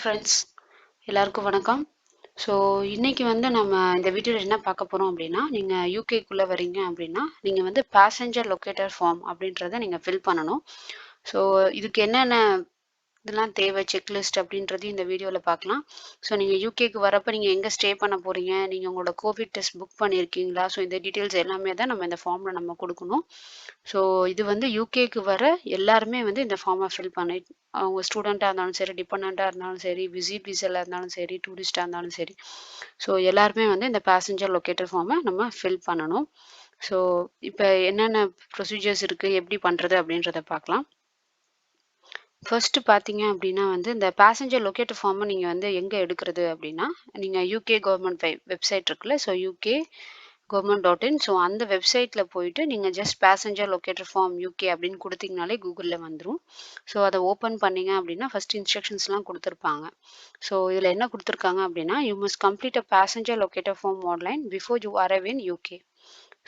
Friends, எல்லாருக்கும் வணக்கம். So இன்னைக்கு வந்து நம்ம இந்த வீடியோவில் என்ன பார்க்க போகிறோம் அப்படின்னா, நீங்கள் யூகேக்குள்ளே வரீங்க அப்படின்னா, நீங்கள் வந்து பேசஞ்சர் லொக்கேட்டர் ஃபார்ம் அப்படின்றத நீங்கள் ஃபில் பண்ணணும். ஸோ இதுக்கு என்னென்ன இதெல்லாம் தேவை செக்லிஸ்ட் அப்படின்றது இந்த வீடியோவில் பார்க்கலாம். ஸோ நீங்கள் யூகேக்கு வரப்போ நீங்கள் எங்கே ஸ்டே பண்ண போகிறீங்க, நீங்கள் உங்களோட கோவிட் டெஸ்ட் புக் பண்ணியிருக்கீங்களா, ஸோ இந்த டீட்டெயில்ஸ் எல்லாமே தான் நம்ம இந்த ஃபார்மில் நம்ம கொடுக்கணும். ஸோ இது வந்து யூகேக்கு வர எல்லாருமே வந்து இந்த ஃபார்மை ஃபில் பண்ணி அவங்க ஸ்டூடெண்ட்டாக இருந்தாலும் சரி, டிபெண்ட்டாக இருந்தாலும் சரி, விசிட் விசாவில் இருந்தாலும் சரி, டூரிஸ்டாக இருந்தாலும் சரி, ஸோ எல்லாருமே வந்து இந்த பேசஞ்சர் லொக்கேட்டர் ஃபார்மை நம்ம ஃபில் பண்ணணும். ஸோ இப்போ என்னென்ன ப்ரொசீஜர்ஸ் இருக்குது, எப்படி பண்ணுறது அப்படின்றத பார்க்கலாம். ஃபர்ஸ்ட் பார்த்தீங்க அப்படின்னா வந்து இந்த பேசஞ்சர் லொக்கேட்டர் ஃபார்மை நீங்கள் வந்து எங்கே எடுக்கிறது அப்படின்னா, நீங்கள் யூகே கவர்மெண்ட் வெப்சைட் இருக்குல்ல, ஸோ யூகே government.in, ஸோ அந்த வெப்சைட்டில் போயிட்டு நீங்கள் just passenger locator form UK அப்படின்னு கொடுத்தீங்கனாலே கூகுளில் வந்துடும். ஸோ அதை ஓப்பன் பண்ணீங்க அப்படின்னா ஃபர்ஸ்ட் இன்ஸ்ட்ரக்ஷன்ஸ்லாம் கொடுத்துருப்பாங்க. ஸோ இதில் என்ன கொடுத்துருக்காங்க அப்படின்னா, you must complete a passenger locator form online before you arrive in UK.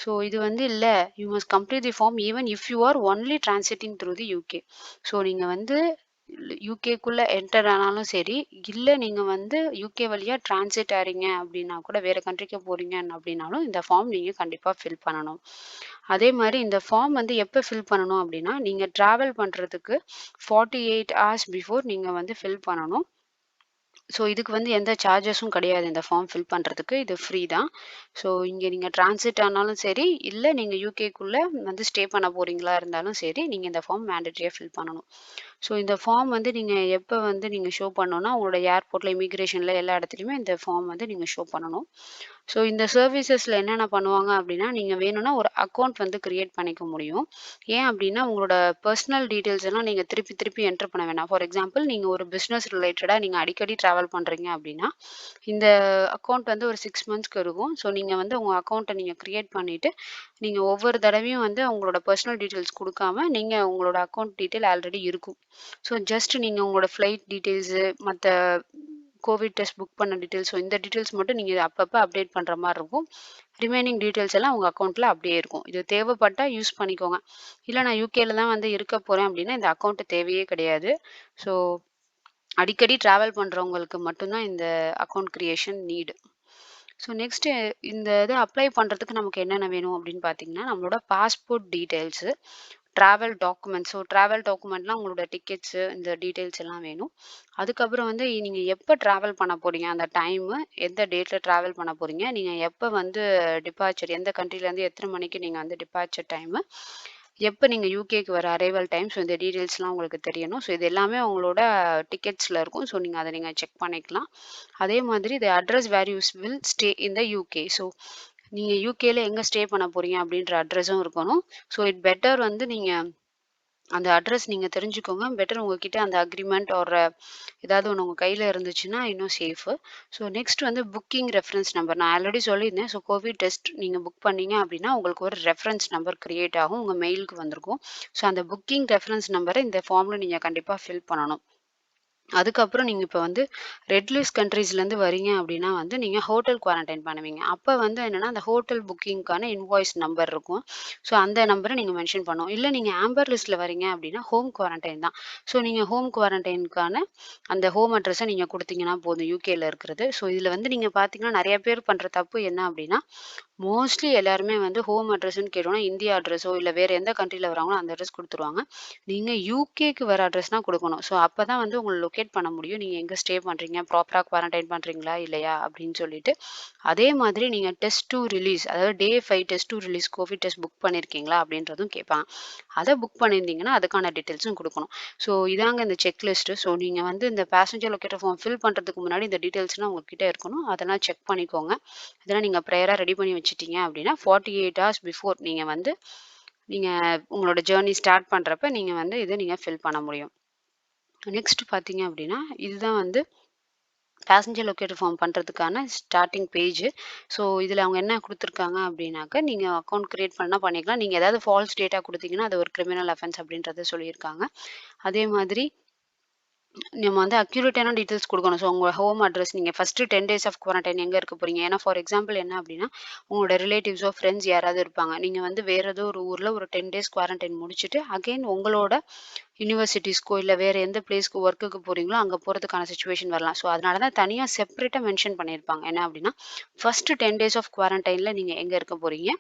So இது வந்து இல்லை, you must complete the form even if you are only transiting through the UK. So நீங்கள் வந்து யூகேக்குள்ளே என்டர் ஆனாலும் சரி, இல்லை நீங்கள் வந்து யூகே வழியாக டிரான்சிட் ஆகிறீங்க அப்படின்னா கூட, வேறு கண்ட்ரிக்கு போகிறீங்க அப்படின்னாலும் இந்த ஃபார்ம் நீங்கள் கண்டிப்பாக ஃபில் பண்ணணும். அதே மாதிரி இந்த ஃபார்ம் வந்து எப்போ ஃபில் பண்ணணும் அப்படின்னா, நீங்கள் ட்ராவல் பண்ணுறதுக்கு 48 hours பிஃபோர் நீங்கள் வந்து ஃபில் பண்ணணும். ஸோ இதுக்கு வந்து எந்த சார்ஜஸும் கிடையாது இந்த ஃபார்ம் ஃபில் பண்ணுறதுக்கு, இது ஃப்ரீ தான். ஸோ இங்கே நீங்கள் டிரான்சிட் ஆனாலும் சரி, இல்லை நீங்கள் யூகேக்குள்ளே வந்து ஸ்டே பண்ண போகிறீங்களா இருந்தாலும் சரி, நீங்கள் இந்த ஃபார்ம் மேண்டட்ரியாக ஃபில் பண்ணணும். ஸோ இந்த ஃபார்ம் வந்து நீங்கள் எப்போ வந்து நீங்கள் ஷோ பண்ணணும்னா, உங்களோட ஏர்போர்ட்டில், இமிக்ரேஷனில் எல்லா இடத்துலையுமே இந்த ஃபார்ம் வந்து நீங்கள் ஷோ பண்ணணும். ஸோ இந்த சர்வீசஸில் என்னென்ன பண்ணுவாங்க அப்படின்னா, நீங்கள் வேணும்னா ஒரு அக்கௌண்ட் வந்து கிரியேட் பண்ணிக்க முடியும். ஏன் அப்படின்னா, உங்களோட பர்சனல் டீட்டெயில்ஸ் எல்லாம் நீங்கள் திருப்பி திருப்பி என்டர் பண்ண வேணாம். ஃபார் எக்ஸாம்பிள், நீங்கள் ஒரு பிஸ்னஸ் ரிலேட்டடாக நீங்கள் அடிக்கடி ட்ராவல் பண்ணுறீங்க அப்படின்னா, இந்த அக்கௌண்ட் வந்து ஒரு 6 மந்த்ஸ்க்கு இருக்கும். ஸோ நீங்கள் வந்து உங்கள் அக்கௌண்ட்டை நீங்கள் கிரியேட் பண்ணிவிட்டு, நீங்கள் ஒவ்வொரு தடவையும் வந்து உங்களோட பர்சனல் டீட்டெயில்ஸ் கொடுக்காம, நீங்கள் உங்களோட அக்கௌண்ட் டீட்டெயில் ஆல்ரெடி இருக்கும். ஸோ ஜஸ்ட் நீங்கள் உங்களோட ஃப்ளைட் டீட்டெயில்ஸு, மற்ற கோவிட் டெஸ்ட் புக் பண்ண டீட்டெயில்ஸ், ஸோ இந்த டீட்டெயில்ஸ் மட்டும் நீங்கள் அப்பப்போ அப்டேட் பண்ணுற மாதிரி இருக்கும். ரிமைனிங் டீட்டெயில்ஸ் எல்லாம் உங்கள் அக்கௌண்ட்டில் அப்படியே இருக்கும். இது தேவைப்பட்டால் யூஸ் பண்ணிக்கோங்க. இல்லை நான் யூகேல தான் வந்து இருக்க போகிறேன் அப்படின்னா இந்த அக்கௌண்ட்டு தேவையே கிடையாது. ஸோ அடிக்கடி ட்ராவல் பண்ணுறவங்களுக்கு மட்டும்தான் இந்த account creation need. So next இந்த இதை அப்ளை பண்ணுறதுக்கு நமக்கு என்னென்ன வேணும் அப்படின்னு பார்த்தீங்கன்னா, நம்மளோட passport details, travel documents. So travel டாக்குமெண்ட்லாம் உங்களோட டிக்கெட்ஸு, இந்த டீட்டெயில்ஸ் எல்லாம் வேணும். அதுக்கப்புறம் வந்து நீங்கள் எப்போ ட்ராவல் பண்ண போகிறீங்க, அந்த டைமு, எந்த டேட்டில் ட்ராவல் பண்ண போகிறீங்க, நீங்கள் எப்போ வந்து டிபார்ச்சர், எந்த கண்ட்ரிலேருந்து எத்தனை மணிக்கு நீங்கள் வந்து டிபார்ச்சர் டைமு, எப்போ நீங்கள் யூகேக்கு வர அரைவல் டைம், ஸோ இந்த டீட்டெயில்ஸ்லாம் உங்களுக்கு தெரியணும். ஸோ இது எல்லாமே உங்களோட டிக்கெட்ஸில் இருக்கும். ஸோ நீங்கள் அதை நீங்கள் செக் பண்ணிக்கலாம். அதே மாதிரி the address where you will stay in the UK. So நீங்கள் யூகேல எங்கே ஸ்டே பண்ண போகிறீங்க அப்படின்ற அட்ரஸும் இருக்கணும். ஸோ இட் பெட்டர் வந்து நீங்கள் அந்த அட்ரஸ் நீங்கள் தெரிஞ்சுக்கோங்க. பெட்டர் உங்ககிட்ட அந்த அக்ரிமெண்ட் ஆர் ஏதாவது ஒன்று உங்கள் கையில் இருந்துச்சுன்னா இன்னும் சேஃபு. ஸோ நெக்ஸ்ட் வந்து புக்கிங் ரெஃபரன்ஸ் நம்பர். நான் ஆல்ரெடி சொல்லியிருந்தேன். ஸோ கோவிட் டெஸ்ட் நீங்கள் புக் பண்ணீங்க அப்படின்னா உங்களுக்கு ஒரு ரெஃபரன்ஸ் நம்பர் கிரியேட் ஆகும், உங்கள் மெயிலுக்கு வந்திருக்கும். ஸோ அந்த புக்கிங் ரெஃபரன்ஸ் நம்பரை இந்த ஃபார்மில் நீங்கள் கண்டிப்பாக ஃபில் பண்ணணும். அதுக்கப்புறம் நீங்கள் இப்போ வந்து ரெட் லிஸ்ட் கண்ட்ரீஸ்லேருந்து வரீங்க அப்படின்னா வந்து நீங்கள் ஹோட்டல் குவாரண்டைன் பண்ணுவீங்க. அப்போ வந்து என்னென்னா, அந்த ஹோட்டல் புக்கிங்க்கான இன்வாய்ஸ் நம்பர் இருக்கும். ஸோ அந்த நம்பரை நீங்கள் மென்ஷன் பண்ணணும். இல்லை நீங்கள் ஆம்பர் லிஸ்ட்டில் வரீங்க அப்படின்னா ஹோம் குவாரண்டைன் தான். ஸோ நீங்கள் ஹோம் குவாரண்டைனுக்கான அந்த ஹோம் அட்ரஸை நீங்கள் கொடுத்தீங்கன்னா போதும், யூகேல இருக்கிறது. ஸோ இதில் வந்து நீங்கள் பார்த்தீங்கன்னா நிறைய பேர் பண்ணுற தப்பு என்ன அப்படின்னா, மோஸ்ட்லி எல்லாருமே வந்து ஹோம் அட்ரஸ்ன்னு கேட்டோம்னா இந்தியா அட்ரஸோ இல்லை வேறு எந்த கண்ட்ரியில் வராங்களோ அந்த அட்ரஸ் கொடுத்துருவாங்க. நீங்கள் யூகேக்கு வர அட்ரஸ் தான் கொடுக்கணும். ஸோ அப்போ தான் வந்து உங்களை லொக்கேட் பண்ண முடியும். நீங்கள் எங்கே ஸ்டே பண்ணுறீங்க, ப்ராப்பராக குவாரண்டைன் பண்ணுறீங்களா இல்லையா அப்படின்னு சொல்லிட்டு. அதே மாதிரி நீங்கள் டெஸ்ட் டு ரிலீஸ், அதாவது டே 5 test to release Covid test book பண்ணியிருக்கீங்களா அப்படின்றதும் கேட்பாங்க. அதை புக் பண்ணியிருந்தீங்கன்னா அதுக்கான டீட்டெயில்ஸும் கொடுக்கணும். ஸோ இதாங்க இந்த செக்லிஸ்ட்டு. ஸோ நீங்கள் வந்து இந்த பேசஞ்சர் லொக்கேட்டர் ஃபார்ம் ஃபில் பண்ணுறதுக்கு முன்னாடி இந்த டீட்டெயில்ஸ்லாம் உங்ககிட்ட இருக்கணும். அதெல்லாம் செக் பண்ணிக்கோங்க. இதெல்லாம் நீங்கள் ப்ரேயராக ரெடி பண்ணி வச்சுட்டீங்க அப்படின்னா 48 hours பிஃபோர் நீங்கள் வந்து உங்களோட ஜேர்னி ஸ்டார்ட் பண்ணுறப்ப நீங்கள் வந்து இதை நீங்கள் ஃபில் பண்ண முடியும். நெக்ஸ்ட் பார்த்தீங்க அப்படின்னா, இதுதான் வந்து பேசஞ்சர் லொக்கேட்டர் ஃபார்ம் பண்ணுறதுக்கான ஸ்டார்டிங் பேஜ். ஸோ இதில் அவங்க என்ன கொடுத்துருக்காங்க அப்படின்னாக்கா, நீங்கள் அக்கௌண்ட் கிரியேட் பண்ணால் பண்ணிக்கலாம். நீங்கள் ஏதாவது ஃபால்ஸ் டேட்டா கொடுத்தீங்கன்னா அது ஒரு கிரிமினல் அஃபென்ஸ் அப்படின்றத சொல்லியிருக்காங்க. அதே மாதிரி நம்ம வந்து அக்யூரேட்டான டீட்டெயில்ஸ் கொடுக்கணும். ஸோ உங்கள் ஹோம் அட்ரஸ், நீங்கள் ஃபஸ்ட்டு 10 டேஸ் ஆஃப் குவாரண்டைன் எங்கே இருக்க போகிறீங்க. ஏன்னா ஃபார் எக்ஸாம்பிள் என்ன அப்படின்னா, உங்களோட ரிலேட்டிவ்ஸோ ஃப்ரெண்ட்ஸ் யாராவது இருப்பாங்க. நீங்கள் வந்து வேறு ஏதோ ஒரு ஊரில் ஒரு 10 டேஸ் குவாரண்டைன் முடிச்சுட்டு அகைன் உங்களோட யூனிவர்சிட்டிஸ்க்கோ இல்லை வேறு எந்த பிளேஸ்க்கு ஒர்க்குக்கு போகிறீங்களோ அங்கே போகிறதுக்கான சுச்சுவேஷன் வரலாம். ஸோ அதனால தான் தனியாக செப்பரேட்டாக மென்ஷன் பண்ணியிருப்பாங்க. என்ன அப்படின்னா ஃபஸ்ட்டு 10 டேஸ் ஆஃப் குவாரண்டைனில் நீங்கள் எங்கே இருக்க போகிறீங்க,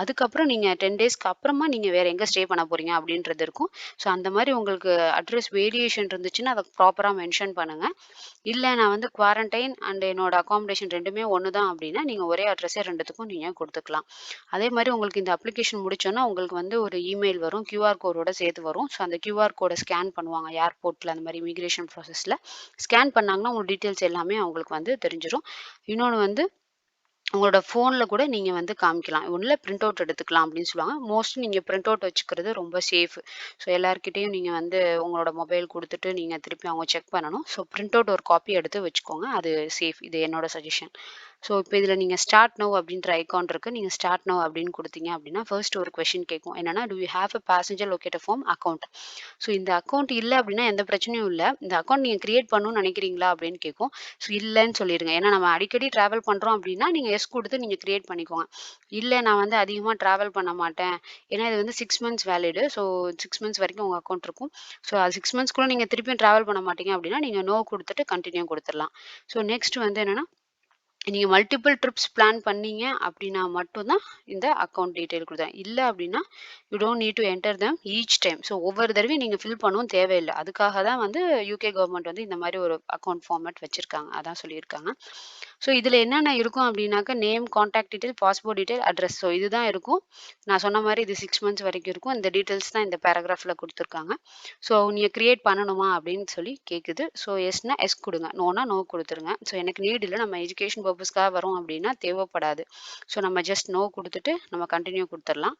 அதுக்கப்புறம் நீங்கள் 10 டேஸ்க்கு அப்புறமா நீங்கள் வேறு எங்கே ஸ்டே பண்ண போகிறீங்க அப்படின்றது இருக்கும். ஸோ அந்த மாதிரி உங்களுக்கு அட்ரஸ் வேரியேஷன் இருந்துச்சுன்னா அதை ப்ராப்பராக மென்ஷன் பண்ணுங்கள். இல்லை நான் வந்து குவாரண்டைன் அண்ட் என்னோட அகாமடேஷன் ரெண்டுமே ஒன்று தான் அப்படின்னா நீங்கள் ஒரே அட்ரஸே ரெண்டுத்துக்கும் நீங்கள் கொடுத்துக்கலாம். அதே மாதிரி உங்களுக்கு இந்த அப்ளிகேஷன் முடிச்சோன்னா உங்களுக்கு வந்து ஒரு இமெயில் வரும், கியூஆர் கோடோட சேர்த்து வரும். ஸோ அந்த கியூஆர் கோடை ஸ்கேன் பண்ணுவாங்க ஏர்போர்ட்டில், அந்த மாதிரி இமிகிரேஷன் ப்ராசஸில் ஸ்கேன் பண்ணாங்கன்னா உங்கள் டீட்டெயில்ஸ் எல்லாமே அவங்களுக்கு வந்து தெரிஞ்சிடும். இன்னொன்று வந்து உங்களோட ஃபோனில் கூட நீங்கள் வந்து காமிக்கலாம். ஒன்றில் பிரிண்ட் அவுட் எடுத்துக்கலாம் அப்படின்னு சொல்லுவாங்க. மோஸ்ட்லி நீங்கள் பிரிண்ட் அவுட் வச்சுக்கிறது ரொம்ப சேஃப். ஸோ எல்லாருக்கிட்டையும் நீங்கள் வந்து உங்களோட மொபைல் கொடுத்துட்டு நீங்கள் திருப்பி அவங்க செக் பண்ணணும். ஸோ பிரிண்ட் அவுட் ஒரு காப்பி எடுத்து வச்சுக்கோங்க. அது சேஃப். இது என்னோட சஜஷன். ஸோ இப்போ இதில் நீங்கள் ஸ்டார்ட் நவ் அப்படின்ற ஐக்கான் இருக்குது. நீங்கள் ஸ்டார்ட் நவ் அப்படின்னு கொடுத்தீங்க அப்படின்னா ஃபர்ஸ்ட் ஒரு கொஷின் கேட்கும். என்னன்னா, do you have a passenger locator form account? So இந்த அக்கௌண்ட் இல்லை அப்படின்னா எந்த பிரச்சனையும் இல்லை. இந்த அக்கௌண்ட் நீங்கள் கிரியேட் பண்ணணும்னு நினைக்கிறீங்களா அப்படின்னு கேட்கும். ஸோ இல்லைன்னு சொல்லிடுங்க. ஏன்னா நம்ம அடிக்கடி ட்ராவல் பண்ணுறோம் அப்படின்னா நீங்கள் எஸ் கொடுத்து நீங்கள் கிரியேட் பண்ணிக்கோங்க. இல்லை நான் வந்து அதிகமாக ட்ராவல் பண்ண மாட்டேன், ஏன்னா இது வந்து 6 மந்த்ஸ் வேலிடு. ஸோ 6 மந்த்ஸ் வரைக்கும் உங்கள் அக்கௌண்ட் இருக்கும். ஸோ அது 6 மந்த்ஸ்க்குள்ளே நீங்கள் திருப்பியும் ட்ராவல் பண்ண மாட்டீங்க அப்படின்னா நீங்கள் நோ கொடுத்துட்டு கண்டினியூ கொடுத்துடலாம். ஸோ நெக்ஸ்ட் வந்து என்னென்னா, நீங்கள் மல்டிபிள் ட்ரிப்ஸ் பிளான் பண்ணீங்க அப்படின்னா மட்டும்தான் இந்த அக்கௌண்ட் டீட்டெயில் கொடுத்தேன். இல்லை அப்படின்னா you don't need to enter them each time. So ஒவ்வொரு தடவையும் நீங்கள் ஃபில் பண்ணவும் தேவையில்லை. அதுக்காக தான் வந்து யூகே கவர்மெண்ட் வந்து இந்த மாதிரி ஒரு அக்கௌண்ட் ஃபார்மேட் வச்சுருக்காங்க. அதான் சொல்லியிருக்காங்க. ஸோ இதில் என்னென்ன இருக்கும் அப்படின்னாக்கா name, contact detail, passport detail, address. So இதுதான் இருக்கும். நான் சொன்ன மாதிரி இது 6 மந்த்ஸ் வரைக்கும் இருக்கும். இந்த டீட்டெயில்ஸ் தான் இந்த பேராகிராஃபில் கொடுத்துருக்காங்க. ஸோ நீங்கள் கிரியேட் பண்ணணுமா அப்படின்னு சொல்லி கேட்குது. ஸோ எஸ்னா எஸ் கொடுங்க, நோனா நோ கொடுத்துருங்க. ஸோ எனக்கு நீட் இல்லை, நம்ம எஜுகேஷன் பர்பஸ்க்காக வரும் அப்படின்னா தேவைப்படாது. ஸோ நம்ம ஜஸ்ட் நோ கொடுத்துட்டு நம்ம கண்டினியூ கொடுத்துடலாம்.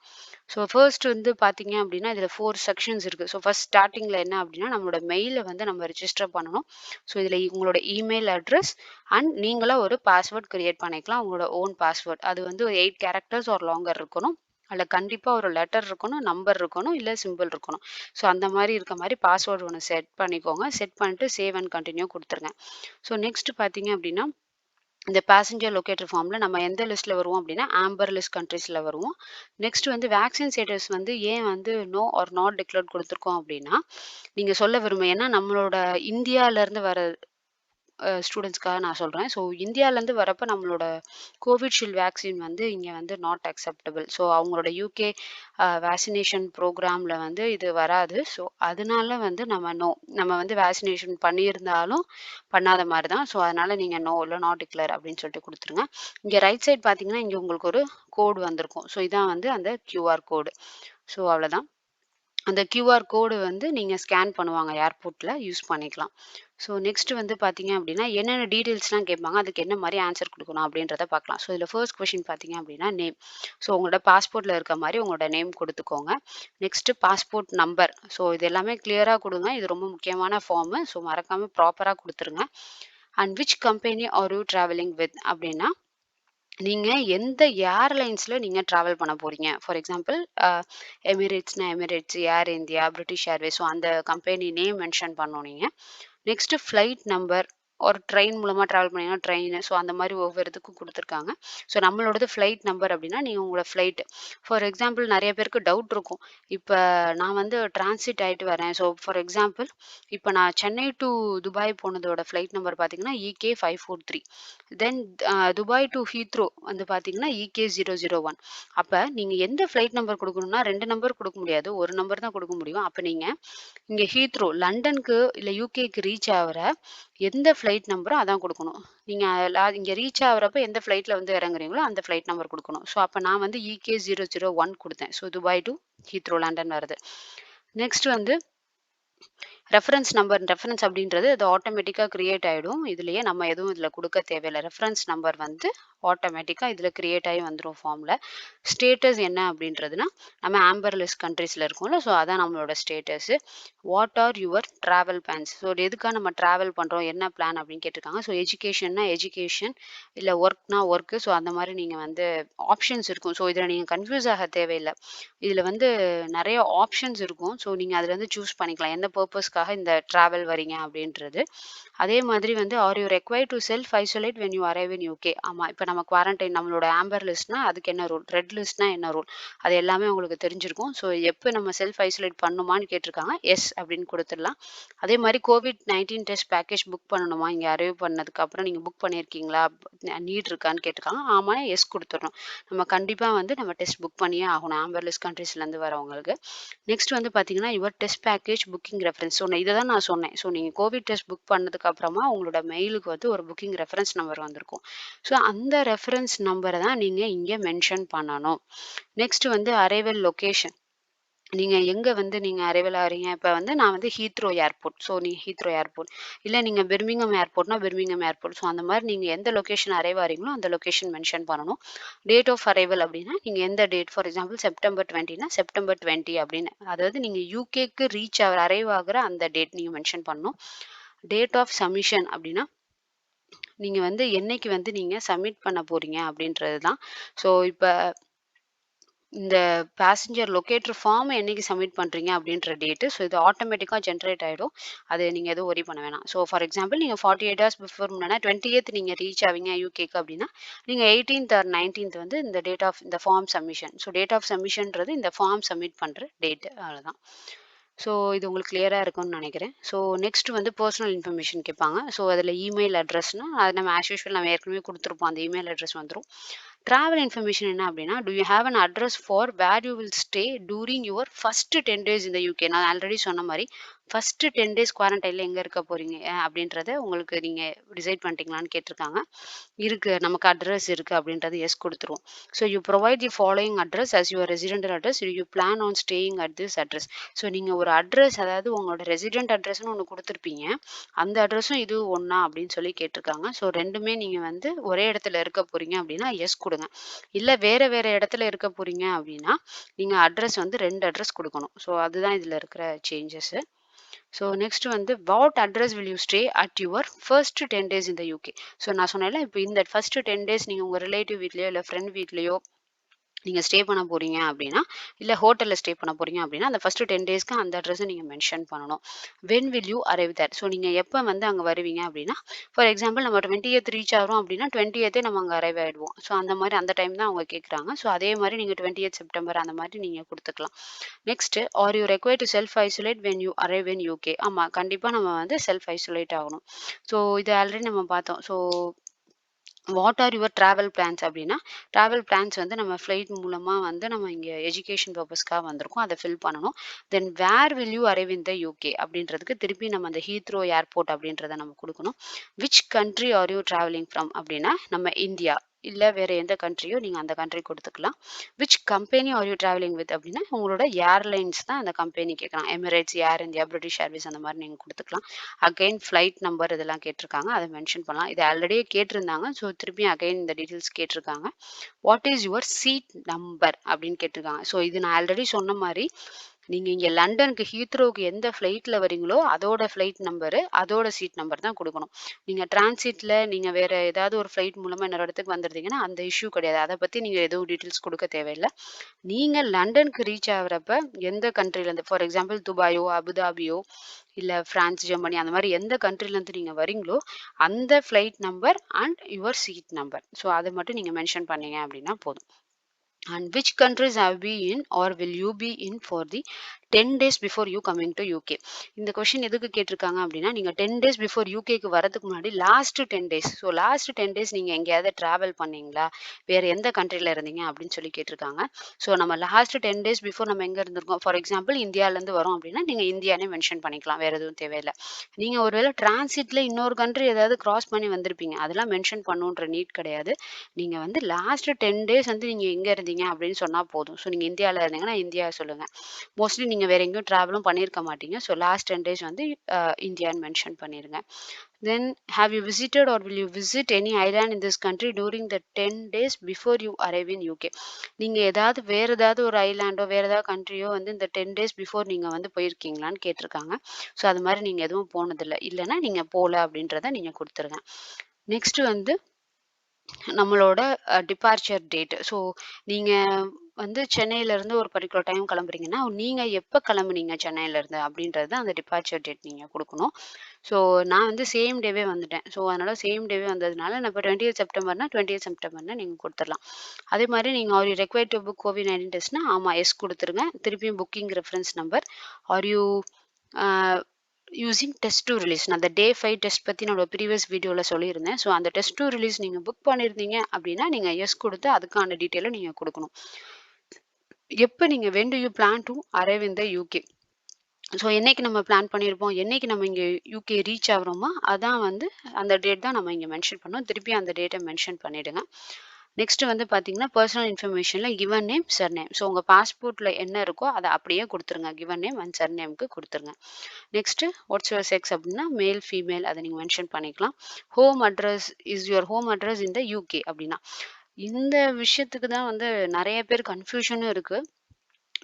ஸோ ஃபர்ஸ்ட் வந்து பார்த்தீங்க அப்படின்னா இதில் 4 செக்ஷன்ஸ் இருக்குது. ஸோ ஃபர்ஸ்ட் ஸ்டார்டிங்கில் என்ன அப்படின்னா நம்மளோட மெயிலை வந்து நம்ம ரிஜிஸ்டர் பண்ணணும். ஸோ இதில் உங்களோட இமெயில் அட்ரஸ் அண்ட் நீங்களாக ஒரு பாஸ்வேர்ட் கிரியேட் பண்ணிக்கலாம், உங்களோட ஓன் பாஸ்வேர்ட். அது வந்து ஒரு 8 கேரக்டர்ஸ் ஒரு லாங்கர் இருக்கணும். அதில் கண்டிப்பாக ஒரு லெட்டர் இருக்கணும், நம்பர் இருக்கணும், இல்லை சிம்பிள் இருக்கணும். ஸோ அந்த மாதிரி இருக்க மாதிரி பாஸ்வேர்டு ஒன்று செட் பண்ணிக்கோங்க. செட் பண்ணிட்டு சேவ் அண்ட் கண்டினியூ கொடுத்துருங்க. ஸோ நெக்ஸ்ட் பார்த்தீங்க அப்படின்னா இந்த பேசஞ்சர் லொக்கேட்டர் ஃபார்மில் நம்ம எந்த லிஸ்ட்டில் வருவோம் அப்படின்னா ஆம்பர் லிஸ்ட் கண்ட்ரீஸில் வருவோம். நெக்ஸ்ட் வந்து வேக்சின் ஸ்டேட்டஸ் வந்து ஏன் வந்து நோ ஆர் நாட் டிக்ளேர்ட் கொடுத்துருக்கோம் அப்படின்னா நீங்கள் சொல்ல விரும்ப, ஏன்னா நம்மளோட இந்தியாவிலேருந்து வர ஸ்டூடெண்ட்ஸ்க்காக நான் சொல்கிறேன். ஸோ இந்தியாவிலேருந்து வரப்போ நம்மளோட கோவிட்ஷீல்டு வேக்சின் வந்து இங்கே வந்து நாட் அக்செப்டபிள். ஸோ அவங்களோட யூகே வேக்சினேஷன் ப்ரோக்ராமில் வந்து இது வராது. ஸோ அதனால வந்து நம்ம வந்து வேக்சினேஷன் பண்ணியிருந்தாலும் பண்ணாத மாதிரி தான். ஸோ அதனால் நீங்கள் நோ இல்லை நாட் டிக்ளேர் அப்படின்னு சொல்லிட்டு கொடுத்துருங்க. இங்கே ரைட் சைட் பார்த்தீங்கன்னா இங்கே உங்களுக்கு ஒரு கோடு வந்திருக்கும். ஸோ இதான் வந்து அந்த கியூஆர் கோடு. ஸோ அவ்வளோதான். அந்த கியூஆர் கோடு வந்து நீங்கள் ஸ்கேன் பண்ணுவாங்க ஏர்போர்ட்டில், யூஸ் பண்ணிக்கலாம். ஸோ நெக்ஸ்ட் வந்து பார்த்தீங்க அப்படின்னா என்னென்ன டீட்டெயில்ஸ்லாம் கேட்பாங்க, அதுக்கு என்ன மாதிரி ஆன்சர் கொடுக்கணும் அப்படின்றத பார்க்கலாம். ஸோ இதில் ஃபர்ஸ்ட் கொஷின் பார்த்தீங்க அப்படின்னா நேம். ஸோ உங்களோட பாஸ்போர்ட்டில் இருக்க மாதிரி உங்களோட நேம் கொடுத்துக்கோங்க. Next passport number. ஸோ இது எல்லாமே கிளியராக கொடுங்க. இது ரொம்ப முக்கியமான ஃபார்மு. ஸோ மறக்காமல் ப்ராப்பராக கொடுத்துருங்க. And which company are you travelling with அப்படின்னா நீங்கள் எந்த ஏர்லைன்ஸில் நீங்கள் ட்ராவல் பண்ண போகிறீங்க. ஃபார் எக்ஸாம்பிள் எமிரேட்ஸ்னா Emirates, Air India, British Airways. So அந்த கம்பெனி நேம் மென்ஷன் பண்ணணும் நீங்கள். Next flight number. ஒரு ட்ரெயின் மூலமாக ட்ராவல் பண்ணிங்கன்னா ட்ரெயின். ஸோ அந்த மாதிரி ஒவ்வொரு இதுக்கும் கொடுத்துருக்காங்க. ஸோ நம்மளோடது ஃப்ளைட் நம்பர் அப்படின்னா நீங்கள் உங்களோட ஃப்ளைட். ஃபார் எக்ஸாம்பிள் நிறைய பேருக்கு டவுட் இருக்கும். இப்போ நான் வந்து டிரான்சிட் ஆகிட்டு வரேன். ஸோ ஃபார் எக்ஸாம்பிள் இப்போ நான் சென்னை டு துபாய் போனதோட ஃப்ளைட் நம்பர் பார்த்தீங்கன்னா EK543. Then Dubai to Heathrow வந்து பார்த்தீங்கன்னா EK001. அப்போ நீங்கள் எந்த ஃப்ளைட் நம்பர் கொடுக்கணும்னா 2 நம்பர் கொடுக்க முடியாது, ஒரு நம்பர் தான் கொடுக்க முடியும். அப்போ நீங்கள் இங்கே ஹீத்ரோ லண்டனுக்கு இல்லை யூகேக்கு ரீச் ஆகிற எந்த ஃப்ளைட் நம்பரோ அதான் கொடுக்கணும். நீங்கள் இங்கே ரீச் ஆகிறப்ப எந்த ஃப்ளைட்டில் வந்து இறங்குறீங்களோ அந்த ஃப்ளைட் நம்பர் கொடுக்கணும். ஸோ அப்போ நான் வந்து EK001 கொடுத்தேன். So Dubai to Heathrow London வருது. நெக்ஸ்ட் வந்து ரெஃபரன்ஸ் நம்பர். ரெஃபரன்ஸ் அப்படின்றது அது ஆட்டோமேட்டிக்காக கிரியேட் ஆகிடும். இதுலேயே நம்ம எதுவும் இதில் கொடுக்க தேவையில்லை. ரெஃபரன்ஸ் நம்பர் வந்து ஆட்டோமேட்டிக்காக இதில் கிரியேட் ஆகி வந்துடும் ஃபார்மில். ஸ்டேட்டஸ் என்ன அப்படின்றதுனா நம்ம ஆம்பர் லிஸ்ட் கண்ட்ரீஸில் இருக்கோம்ல, ஸோ அதான் நம்மளோட status. What are your travel plans. So எதுக்காக நம்ம ட்ராவல் பண்ணுறோம், என்ன பிளான் அப்படின்னு கேட்டிருக்காங்க. ஸோ எஜுகேஷன்னா எஜுகேஷன், இல்லை ஒர்க்னா ஒர்க்கு. ஸோ அந்த மாதிரி நீங்கள் வந்து ஆப்ஷன்ஸ் இருக்கும். ஸோ இதில் நீங்கள் கன்ஃபியூஸ் ஆக தேவையில்லை. இதில் வந்து நிறைய ஆப்ஷன்ஸ் இருக்கும். ஸோ நீங்கள் அதில் வந்து சூஸ் பண்ணிக்கலாம் எந்த பர்பஸ்க்காக இந்த ட்ராவல் வரீங்க அப்படின்றது. அதே மாதிரி வந்து are you required to self isolate when you arrive in UK. ஆமாம், இப்போ நம்ம குவாரண்டைன் நம்மளோட ஆம்பர் லிஸ்ட்னா அதுக்கு என்ன ரூல், ரெட் லிஸ்ட்னா என்ன ரூல், அது எல்லாமே உங்களுக்கு தெரிஞ்சிருக்கும். ஸோ எப்போ நம்ம செல்ஃப் ஐசோலேட் பண்ணுமான்னு கேட்டிருக்காங்க, எஸ் அப்படின்னு கொடுத்துடலாம். அதே மாதிரி COVID-19 டெஸ்ட் பேக்கேஜ் புக் பண்ணணுமா, இங்கே அரைவ் பண்ணதுக்கு அப்புறம் நீங்கள் புக் பண்ணியிருக்கீங்களா, நீட் இருக்கான்னு கேட்டிருக்காங்க. ஆமாம் எஸ் கொடுத்துடணும். நம்ம கண்டிப்பாக வந்து நம்ம டெஸ்ட் புக் பண்ணியே ஆகணும் ஆம்பர் லிஸ்ட் கண்ட்ரீஸ்லேருந்து வரவங்களுக்கு. நெக்ஸ்ட் வந்து பார்த்தீங்கன்னா your test package booking reference. So இதை தான் நான் சொன்னேன். ஸோ நீங்கள் கோவிட் டெஸ்ட் புக் பண்ணதுக்கு அப்புறமா உங்களோட மெயிலுக்கு வந்து ஒரு புக்கிங் ரெஃபரன்ஸ் நம்பர் வந்திருக்கும். ஸோ அந்த ரெஃபரன்ஸ் நம்பரை தான் நீங்கள் இங்கே மென்ஷன் பண்ணணும். நெக்ஸ்ட் வந்து அரைவல் லொகேஷன். நீங்க எங்க வந்து நீங்க அரைவல் ஆகிறீங்க. இப்ப வந்து நான் வந்து ஹீத்ரோ ஏர்போர்ட். ஸோ நீங்க ஹீத்ரோ ஏர்போர்ட். இல்ல நீங்க பிர்மிங்ஹாம் ஏர்போர்ட்னா பிர்மிங்ஹாம் ஏர்போர்ட். ஸோ அந்த மாரி நீங்க எந்த லொகேஷன் அரைவ் ஆறீங்களோ அந்த லொகேஷன் மென்ஷன் பண்ணணும். டேட் ஆஃப் அரைவல் அப்படின்னா நீங்க எந்த டேட், ஃபார் எக்ஸாம்பிள் செப்டம்பர் 20னா செப்டம்பர் 20 அப்படின்னு. அதாவது நீங்க யூகேக்கு அரைவ் ஆகுற அந்த டேட் நீங்க மென்ஷன் பண்ணணும். டேட் ஆஃப் சப்மிஷன் அப்படின்னா நீங்க வந்து என்னைக்கு வந்து நீங்க சப்மிட் பண்ண போறீங்க அப்படின்றது தான். ஸோ இப்ப இந்த பேசஞ்சர் லொக்கேட்டர் ஃபார்ம் என்னைக்கு சப்மிட் பண்றீங்க அப்படின்ற டேட்டு. ஸோ இது ஆட்டோமேட்டிக்கா ஜென்ரேட் ஆயிடும். அது நீங்க எதுவும் வொரி பண்ண வேணாம். ஸோ ஃபார் எக்ஸாம்பிள் நீங்க 48 ஹவர்ஸ் பிஃபோர் முன்னாடி 20th நீங்க ரீச் ஆவீங்க யூகேக்கு அப்படின்னா, நீங்க 18th ஆர் 19th வந்து இந்த டேட் ஆஃப் இந்த form submission. So date of சப்மிஷன்றது இந்த ஃபார்ம் சப்மிட் பண்ற டேட் அவ்வளோதான். ஸோ இது உங்களுக்கு கிளியரா இருக்கும்னு நினைக்கிறேன். ஸோ நெக்ஸ்ட் வந்து பர்சனல் இன்ஃபர்மேஷன் கேட்பாங்க. ஸோ அதில் இமெயில் அட்ரஸ்னா அது நம்ம ஆஸ் யூசுவல் நம்ம ஏற்கனவே கொடுத்துருப்போம். அந்த இமெயில் அட்ரஸ் வந்துரும். ட்ராவல் இன்ஃபர்மேஷன் என்ன அப்படின்னா, do you have an address for where you will stay during your first 10 days இந்த யூகே. நான் ஆல்ரெடி சொன்ன மாதிரி ஃபர்ஸ்ட் 10 டேஸ் குவாரண்டைன்ல எங்க இருக்க போறீங்க அப்படின்றத உங்களுக்கு நீங்க டிசைட் பண்ணிட்டீங்களான்னு கேட்டிருக்காங்க. இருக்கு, நமக்கு அட்ரஸ் இருக்கு அப்படின்றது எஸ் கொடுத்துருவோம். So you provide the following address as your resident address, you plan on staying at this address. So நீங்க ஒரு அட்ரஸ், அதாவது உங்களோட ரெசிடென்ட் அட்ரஸ்னு ஒன்று கொடுத்துருப்பீங்க. அந்த அட்ரஸும் இது ஒண்ணா அப்படின்னு சொல்லி கேட்டிருக்காங்க. ஸோ ரெண்டுமே நீங்க வந்து ஒரே இடத்துல இருக்க போறீங்க அப்படின்னா எஸ் கொடுங்க. இல்ல வேற வேற இடத்துல இருக்க போறீங்க அப்படின்னா நீங்க அட்ரஸ் வந்து 2 அட்ரஸ் கொடுக்கணும். ஸோ அதுதான் இதுல இருக்கிற சேஞ்சஸ். ஸோ நெக்ஸ்ட் வந்து what address will you stay at your first 10 days இந்த யூகே. ஸோ நான் சொன்னேன்ல, இப்போ இந்த ஃபர்ஸ்ட் 10 டேஸ் நீங்கள் உங்கள் ரிலேட்டிவ் வீட்லையோ இல்லை ஃப்ரெண்ட் வீட்லையோ நீங்க ஸ்டே பண்ண போறீங்க அப்படின்னா, இல்ல ஹோட்டல்ல ஸ்டே பண்ண போறீங்க அப்படின்னா, அந்த ஃபர்ஸ்ட் 10 டேஸ்க்கு அந்த அட்ரஸ நீங்க மென்ஷன் பண்ணணும். When will you arrive there. So நீங்க எப்ப வந்து அங்க வருவீங்க அப்படின்னா, ஃபார் எக்ஸாம்பிள் நம்ம 20th ரீச் ஆகுறோம் அப்படின்னா, 20th நம்ம அங்க அரைவ் ஆயிடுவோம். ஸோ அந்த மாரி அந்த டைம் தான் அவங்க கேட்குறாங்க. ஸோ அதே மாரி நீங்க 20th செப்டம்பர் அந்த மாதிரி நீங்க குடுத்துக்கலாம். Next, are you required to self isolate when you arrive in UK. ஆமா, கண்டிப்பா நம்ம வந்து செல்ஃப் ஐசோலேட் ஆகணும். ஸோ இது ஆல்ரெடி நம்ம பார்த்தோம். So what are your travel plans அப்படின்னா, ட்ராவல் பிளான்ஸ் வந்து நம்ம ஃப்ளைட் மூலமா வந்து நம்ம இங்கே எஜுகேஷன் பர்பஸ்க்காக வந்திருக்கோம். அதை ஃபில் பண்ணணும். Then where will you arrive in the UK அப்படின்றதுக்கு திருப்பி நம்ம அந்த ஹீத்ரோ ஏர்போர்ட் அப்படின்றத நம்ம கொடுக்கணும். Which country are you travelling from அப்படின்னா நம்ம இந்தியா, இல்லை வேற எந்த கண்ட்ரியோ நீங்கள் அந்த கண்ட்ரி கொடுத்துக்கலாம். Which company are you travelling with அப்படின்னா உங்களோட ஏர்லைன்ஸ் தான் அந்த கம்பெனி கேட்கலாம். Emirates, Air India, British Airways அந்த மாதிரி நீங்கள் கொடுத்துக்கலாம். அகைன் ஃப்ளைட் நம்பர் இதெல்லாம் கேட்டிருக்காங்க, அதை மென்ஷன் பண்ணலாம். இது ஆல்ரெடியே கேட்டிருந்தாங்க. ஸோ திருப்பி அகைன் இந்த டீட்டெயில்ஸ் கேட்டிருக்காங்க. What is your seat number அப்படின்னு கேட்டிருக்காங்க. ஸோ இது நான் ஆல்ரெடி சொன்ன மாதிரி நீங்க இங்க லண்டனுக்கு ஹீத்ரோவுக்கு எந்த ஃப்ளைட்ல வரீங்களோ அதோட ஃப்ளைட் நம்பரு, அதோட சீட் நம்பர் தான் கொடுக்கணும். நீங்க டிரான்சிட்ல நீங்க வேற ஏதாவது ஒரு ஃப்ளைட் மூலமா இன்னொரு இடத்துக்கு வந்துருந்தீங்கன்னா அந்த இஷ்யூ கிடையாது. அதை பத்தி நீங்க எதுவும் டீட்டெயில்ஸ் கொடுக்க தேவையில்லை. நீங்க லண்டனுக்கு ரீச் ஆகுறப்ப எந்த கண்ட்ரில இருந்து, ஃபார் எக்ஸாம்பிள் துபாயோ, அபுதாபியோ, இல்ல பிரான்ஸ், ஜெர்மனி அந்த மாதிரி எந்த கண்ட்ரில இருந்து நீங்க வரீங்களோ அந்த flight number and your seat number. So அதை மட்டும் நீங்க மென்ஷன் பண்ணீங்க அப்படின்னா போதும். And which countries have been in or will you be in for the 10 days before you coming to UK. இந்த கொஸ்டின் எதுக்கு கேட்டிருக்காங்க அப்படின்னா, நீங்க 10 days before UKக்கு வரதுக்கு முன்னாடி last 10 days, so last 10 days நீங்க எங்கேயாவது டிராவல் பண்ணீங்களா, வேற எந்த கண்ட்ரில இருந்தீங்க அப்படின்னு சொல்லி கேட்டிருக்காங்க. ஸோ நம்ம லாஸ்ட் 10 days பிஃபோர் நம்ம எங்க இருந்திருக்கோம், ஃபார் எக்ஸாம்பிள் இந்தியால இருந்து வரோம் அப்படின்னா நீங்க இந்தியானே மென்ஷன் பண்ணிக்கலாம், வேற எதுவும் தேவையில்லை. நீங்க ஒருவேளை டிரான்சிட்ல இன்னொரு கண்ட்ரி ஏதாவது கிராஸ் பண்ணி வந்திருப்பீங்க, அதெல்லாம் மென்ஷன் பண்ணுன்ற நீட் கிடையாது. நீங்க வந்து லாஸ்ட் 10 டேஸ் வந்து நீங்க எங்க இருந்தீங்க அப்படின்னு சொன்னா போதும். ஸோ நீங்க இந்தியாவில் இருந்தீங்கன்னா இந்தியா சொல்லுங்க. மோஸ்ட்லி நீங்க வேற எங்கேயும் டிராவலும் பண்ணியிருக்க மாட்டீங்க. ஸோ லாஸ்ட் 10 டேஸ் வந்து இந்தியான்னு மென்ஷன் பண்ணிருங்க. Then have you visited or will you visit any island in this country during the 10 days before you arrive in UK. நீங்க ஏதாவது வேற ஏதாவது ஒரு ஐலாண்டோ வேற ஏதாவது கண்ட்ரியோ வந்து இந்த 10 டேஸ் பிஃபோர் நீங்க வந்து போயிருக்கீங்களான்னு கேட்டிருக்காங்க. ஸோ அது மாதிரி நீங்க எதுவும் போனதில்லை, இல்லைன்னா நீங்க போல அப்படின்றத நீங்க கொடுத்துருங்க. நெக்ஸ்ட் வந்து நம்மளோட டிபார்ச்சர் டேட். ஸோ நீங்க வந்து சென்னையிலேருந்து ஒரு பர்ட்டிகுலர் டைம் கிளம்புறீங்கன்னா, நீங்க எப்ப கிளம்புனீங்க சென்னையிலேருந்து அப்படின்றது அந்த டிபார்ச்சர் டேட் நீங்க குடுக்கணும். ஸோ நான் வந்து சேம் டேவே வந்துட்டேன். ஸோ அதனால சேம் டேவே வந்ததுனால, நான் இப்போ 20த் செப்டம்பர்னா 20த் செப்டம்பர்னு நீங்க குடுத்துரலாம். அதே மாரி நீங்க are you required to book கோவிட்-19 டெஸ்ட்னா, ஆமா எஸ் குடுத்துருங்க. திருப்பியும் booking reference number are you a using test to release. நான் அந்த டே 5 டெஸ்ட் பத்தி என்னோட ப்ரீவியஸ் வீடியோல சொல்லியிருந்தேன். ஸோ அந்த டெஸ்ட் டூ ரிலீஸ் நீங்க புக் பண்ணியிருந்தீங்க அப்படின்னா, நீங்க எஸ் குடுத்து அதுக்கான டீட்டெயில நீங்க குடுக்கணும். எப்ப நீங்க when do you plan to arrive in the UK? So என்னைக்கு நம்ம பிளான் பண்ணியிருப்போம், என்னைக்கு நம்ம இங்க யுகே ரீச் ஆகுறோமோ, அதான் வந்து அந்த டேட் தான் நம்ம இங்க மென்ஷன் பண்ணணும். திருப்பி அந்த டேட்ட மென்ஷன் பண்ணிடுங்க. நெக்ஸ்ட் வந்து பார்த்தீங்கன்னா, பெர்சனல் இன்ஃபர்மேஷன்ல கிவன் நேம், சர்நேம். ஸோ உங்க பாஸ்போர்ட்ல என்ன இருக்கோ அத அப்படியே குடுத்துருங்க. கிவன் நேம் அண்ட் சர்நேம்க்கு குடுத்துருங்க. நெக்ஸ்ட் வாட்ஸ் யுவர் செக்ஸ் அப்படின்னா மேல், ஃபீமேல் அத நீங்க மென்ஷன் பண்ணிக்கலாம். Home address is your home address in the UK அப்படின்னா. இந்த விஷயத்துக்கு தான் வந்து நெறைய பேர் கன்ஃப்யூஷனும் இருக்கு.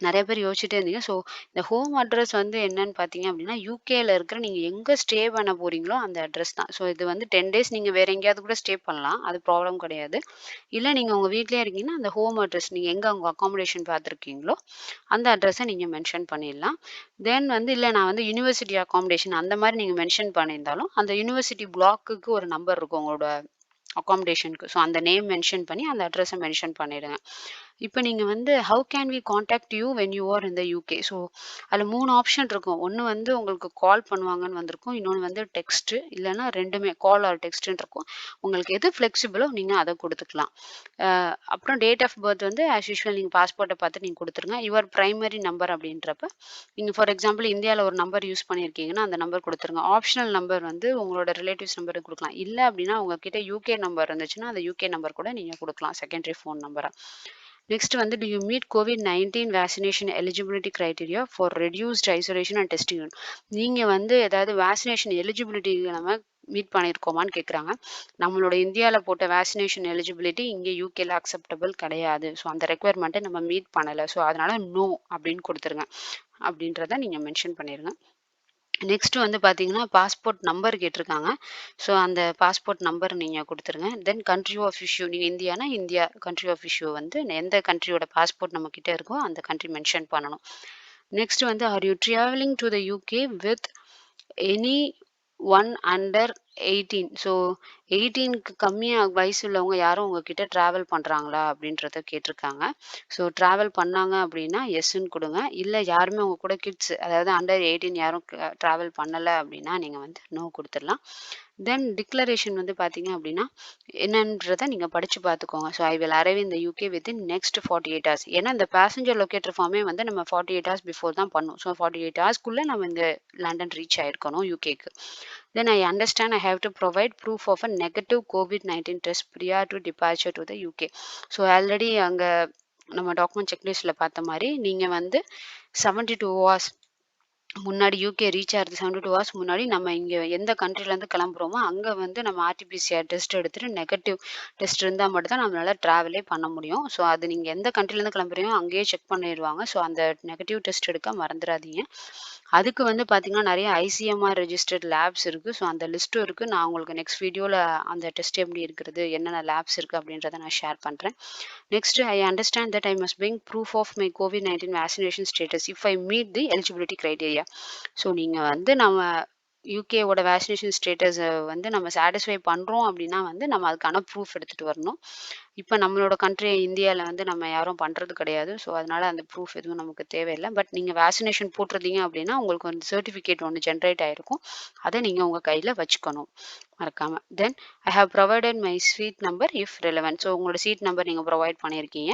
நெறைய பேர் யோசிச்சுட்டே இருந்தீங்க. ஸோ இந்த ஹோம் அட்ரஸ் வந்து என்னன்னு பார்த்தீங்க அப்படின்னா, யுகேல இருக்கிற நீங்க எங்க ஸ்டே பண்ண போறீங்களோ அந்த அட்ரஸ் தான். ஸோ இது வந்து 10 டேஸ் நீங்க வேற எங்கேயாவது கூட ஸ்டே பண்ணலாம். அது ப்ராப்ளம் கிடையாது. இல்ல நீங்க உங்க வீட்லயே இருக்கீங்கன்னா, அந்த ஹோம் அட்ரஸ் நீங்க எங்க உங்க அக்காமடேஷன் பார்த்துருக்கீங்களோ, அந்த அட்ரஸ நீங்க மென்ஷன் பண்ணிடலாம். தென் வந்து இல்ல நான் வந்து யுனிவர்சிட்டி அக்காமடேஷன் அந்த மாரி நீங்க மென்ஷன் பண்ணியிருந்தாலும், அந்த யுனிவர்சிட்டி பிளாக்குக்கு ஒரு நம்பர் இருக்கும் உங்களோட அக்காமடேஷனுக்கு. ஸோ அந்த நேம் மென்ஷன் பண்ணி அந்த அட்ரஸ மென்ஷன் பண்ணிடுங்க. இப்ப நீங்க வந்து how can we contact you when you are in the UK? So அதுல 3 ஆப்ஷன் இருக்கும். ஒண்ணு வந்து உங்களுக்கு கால் பண்ணுவாங்கன்னு வந்திருக்கும். இன்னொன்னு வந்து டெக்ஸ்ட் இல்லன்னா 2மே கால் ஆர் டெக்ஸ்ட்ன்னு இருக்கும். உங்களுக்கு எது ஃப்ளெக்சிபிளோ நீங்க அத குடுத்துக்கலாம். அ அப்புறம் டேட் ஆஃப் பர்த் வந்து ஆஸ் யூசுவல் நீங்க பாஸ்போர்ட்ட பார்த்து நீங்க குடுத்துருங்க. யுவர் பிரைமரி நம்பர் அப்படின்றப்ப, நீங்க ஃபார் எக்ஸாம்பிள் இந்தியால ஒரு நம்பர் யூஸ் பண்ணியிருக்கீங்கன்னா, அந்த நம்பர் குடுத்துருங்க. ஆப்ஷனல் நம்பர் வந்து உங்களோட ரிலேட்டிவ்ஸ் நம்பருக்கு குடுக்கலாம். இல்ல அப்படின்னா உங்ககிட்ட யுகே நம்பர் இருந்துச்சுன்னா, அந்த யுகே நம்பர் கூட நீங்க குடுக்கலாம். செகண்டரி ஃபோன் நம்பரா. நெக்ஸ்ட் வந்து to you meet COVID-19 vaccination eligibility criteria for reduced isolation and testing? நீங்க வந்து ஏதாவது வேக்சினேஷன் எலிஜிபிலிட்டி நம்ம மீட் பண்ணியிருக்கோமான்னு கேட்குறாங்க. நம்மளோட இந்தியால போட்ட வேக்சினேஷன் எலிஜிபிலிட்டி இங்க யுகேல அக்செப்டபிள் கிடையாது. ஸோ அந்த ரெக்யர்மெண்ட்ட நம்ம மீட் பண்ணல. ஸோ அதனால நோ அப்படின்னு குடுத்துருங்க. அப்படின்றத நீங்க மென்ஷன் பண்ணிருங்க. நெக்ஸ்ட் வந்து பார்த்தீங்கன்னா, பாஸ்போர்ட் நம்பர் கேட்டிருக்காங்க. ஸோ அந்த பாஸ்போர்ட் நம்பர் நீங்க குடுத்துருங்க. தென் கண்ட்ரி ஆஃப் இஷ்யூ நீங்க இந்தியானா, இந்தியா கண்ட்ரி ஆஃப் இஷ்யூ வந்து எந்த கண்ட்ரியோட பாஸ்போர்ட் நம்ம கிட்ட இருக்கோ, அந்த கண்ட்ரி மென்ஷன் பண்ணணும். நெக்ஸ்ட் வந்து are you travelling to the UK with any one under 18? So 18க்கு கம்மியா வயசு உள்ளவங்க யாரும் உங்ககிட்ட டிராவல் பண்றாங்களா? அப்படின்றத கேட்டிருக்காங்க. ஸோ டிராவல் பண்ணாங்க அப்படின்னா எஸ்ன்னு குடுங்க. இல்ல யாருமே உங்க கூட கிட்ஸ் அதாவது அண்டர் 18 யாரும் டிராவல் பண்ணல அப்படின்னா, நீங்க வந்து நோ குடுத்துடலாம். தென் டிக்ளரேஷன் வந்து பார்த்தீங்க அப்படின்னா, என்னன்றத நீங்க படிச்சு பார்த்துக்கோங்க. So I will arrive in the UK within next 48 hours. ஏன்னா இந்த பேசஞ்சர் லொகேட்டர் ஃபார்மே வந்து நம்ம 48 ஹார்ஸ் பிஃபோர் தான் பண்ணணும். ஸோ 48 ஹார்ஸ்க்குள்ள நம்ம இந்த லண்டன் ரீச் ஆயிருக்கணும் யுகேக்கு. Then I understand I have to provide proof of a negative கோவிட்-19 test prior to departure to the UK. So already அங்க நம்ம டாக்குமெண்ட் செக்லிஸ்ட்ல பார்த்த மாரி, நீங்க வந்து 72 ஹார்ஸ் முன்னாடி யுகே ரீச் ஆகுறது 72 ஹார்ஸ் முன்னாடி நம்ம இங்க எந்த கண்ட்ரிலேருந்து கிளம்புறோமோ, அங்க வந்து நம்ம ஆர்டிபிசிஆர் டெஸ்ட் எடுத்துட்டு நெகட்டிவ் டெஸ்ட் இருந்தா மட்டும் தான் நம்மளால டிராவலே பண்ண முடியும். ஸோ அது நீங்க எந்த கண்ட்ரிலேருந்து கிளம்புறீங்களோ அங்கேயே செக் பண்ணிருவாங்க. ஸோ அந்த நெகட்டிவ் டெஸ்ட் எடுக்க மறந்துறாதீங்க. அதுக்கு வந்து பார்த்தீங்கன்னா, நெறைய ஐசிஎம்ஆர் ரெஜிஸ்டர்ட் லேப்ஸ் இருக்கு. ஸோ அந்த லிஸ்ட்டும் இருக்கு. நான் உங்களுக்கு நெக்ஸ்ட் வீடியோல அந்த டெஸ்ட் எப்படி இருக்கிறது, என்னென்ன லேப்ஸ் இருக்கு அப்படின்றத நான் ஷேர் பண்றேன். Next, I understand that I must bring proof of my COVID-19 vaccination status if I meet the eligibility criteria. So நீங்க வந்து நம்ம யுகேவோட வேக்சினேஷன் ஸ்டேட்டஸ வந்து நம்ம சாட்டிஸ்ஃபை பண்றோம் அப்படின்னா வந்து நம்ம அதுக்கான ப்ரூஃப் எடுத்துட்டு வரணும். இப்ப நம்மளோட கண்ட்ரி இந்தியால வந்து நம்ம யாரும் பண்றது கிடையாது. ஸோ அதனால அந்த ப்ரூஃப் எதுவும் நமக்கு தேவையில்ல. பட் நீங்க வேக்சினேஷன் போட்டிருந்தீங்க அப்படின்னா, உங்களுக்கு வந்து சர்டிஃபிகேட் ஒண்ணு ஜெனரேட் ஆயிருக்கும். அத நீங்க உங்க கையில வச்சுக்கணும். மறக்காம. Then I have provided my seat number if relevant. So உங்களோட சீட் நம்பர் நீங்க ப்ரொவைட் பண்ணியிருக்கீங்க.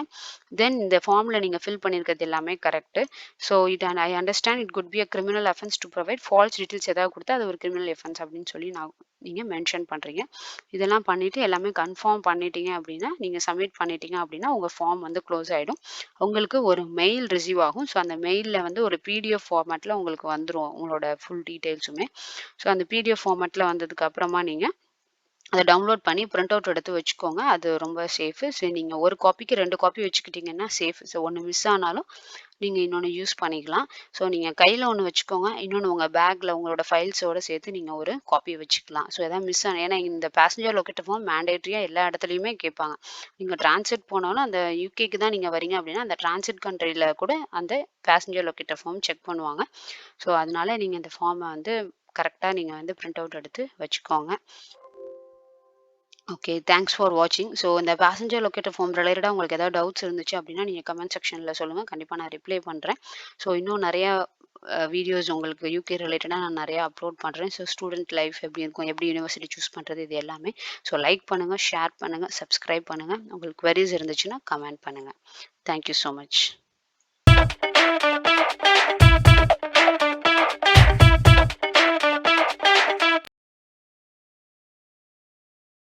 தென் இந்த ஃபார்ம்ல நீங்க ஃபில் பண்ணியிருக்கிறது எல்லாமே correct. So it and I understand it could be a criminal offence to provide false details ஏதாவது கொடுத்தா அது ஒரு கிரிமினல் அஃபென்ஸ் அப்படின்னு சொல்லி நீங்க மென்ஷன் பண்றீங்க. இதெல்லாம் பண்ணிட்டு எல்லாமே கன்ஃபார்ம் பண்ணிட்டீங்க அப்படின்னா, நீங்க சப்மிட் பண்ணிட்டீங்க அப்படின்னா, உங்க ஃபார்ம் வந்து க்ளோஸ் ஆயிடும். உங்களுக்கு ஒரு மெயில் ரிசீவ் ஆகும். ஸோ அந்த மெயில்ல வந்து ஒரு பிடிஎஃப் ஃபார்மேட்ல உங்களுக்கு வந்துரும் உங்களோட ஃபுல் டீட்டெயில்ஸுமே. ஸோ அந்த பிடிஎஃப் ஃபார்மேட்ல வந்ததுக்கு அப்புறமா நீங்க அத டவுன்லோட் பண்ணி பிரிண்ட் அவுட் எடுத்து வச்சுக்கோங்க. அது ரொம்ப சேஃபு. சரி நீங்க ஒரு காப்பிக்கு 2 காப்பி வச்சுக்கிட்டீங்கன்னா சேஃப். ஸோ ஒண்ணு மிஸ் ஆனாலும் நீங்க இன்னொன்னு யூஸ் பண்ணிக்கலாம். ஸோ நீங்க கையில ஒண்ணு வச்சுக்கோங்க. இன்னொன்னு உங்க பேக்ல உங்களோட ஃபைல்ஸோட சேர்த்து நீங்க ஒரு காப்பி வச்சுக்கலாம். ஸோ எதாவது மிஸ் ஆனா ஏன்னா இந்த பேசஞ்சர் லொகேட்டர் ஃபார்ம் மேண்டேட்டரியா எல்லா இடத்துலயுமே கேட்பாங்க. நீங்க டிரான்சிட் போனாலும் அந்த யுகேக்கு தான் நீங்க வரீங்க அப்படின்னா, அந்த டிரான்சிட் கண்ட்ரில கூட அந்த பேசஞ்சர் லொகேட்டர் ஃபார்ம் செக் பண்ணுவாங்க. ஸோ அதனால நீங்க இந்த ஃபார்ம வந்து கரெக்ட்டா நீங்க வந்து பிரிண்ட் அவுட் எடுத்து வச்சுக்கோங்க. ஓகே. தேங்க்ஸ் ஃபார் வாட்சிங். ஸோ இந்த பேசஞ்சர் லொகேட்டர் ஃபார்ம் ரிலேட்டடா உங்களுக்கு ஏதாவது டவுட்ஸ் இருந்துச்சு அப்படின்னா, நீங்க கமெண்ட் செக்ஷன்ல சொல்லுங்க. கண்டிப்பா நான் ரிப்ளை பண்றேன். ஸோ இன்னும் நெறையா வீடியோஸ் உங்களுக்கு யுகே ரிலேட்டடா நான் நெறையா அப்லோட் பண்றேன். ஸோ ஸ்டூடெண்ட் லைஃப் எப்படி இருக்கும்? எப்படி யுனிவர்சிட்டி சூஸ் பண்றது? இது எல்லாமே. ஸோ லைக் பண்ணுங்க, ஷேர் பண்ணுங்க, சப்ஸ்கிரைப் பண்ணுங்க. உங்களுக்கு குவெரீஸ் இருந்துச்சுன்னா கமெண்ட் பண்ணுங்க. Thank you so much.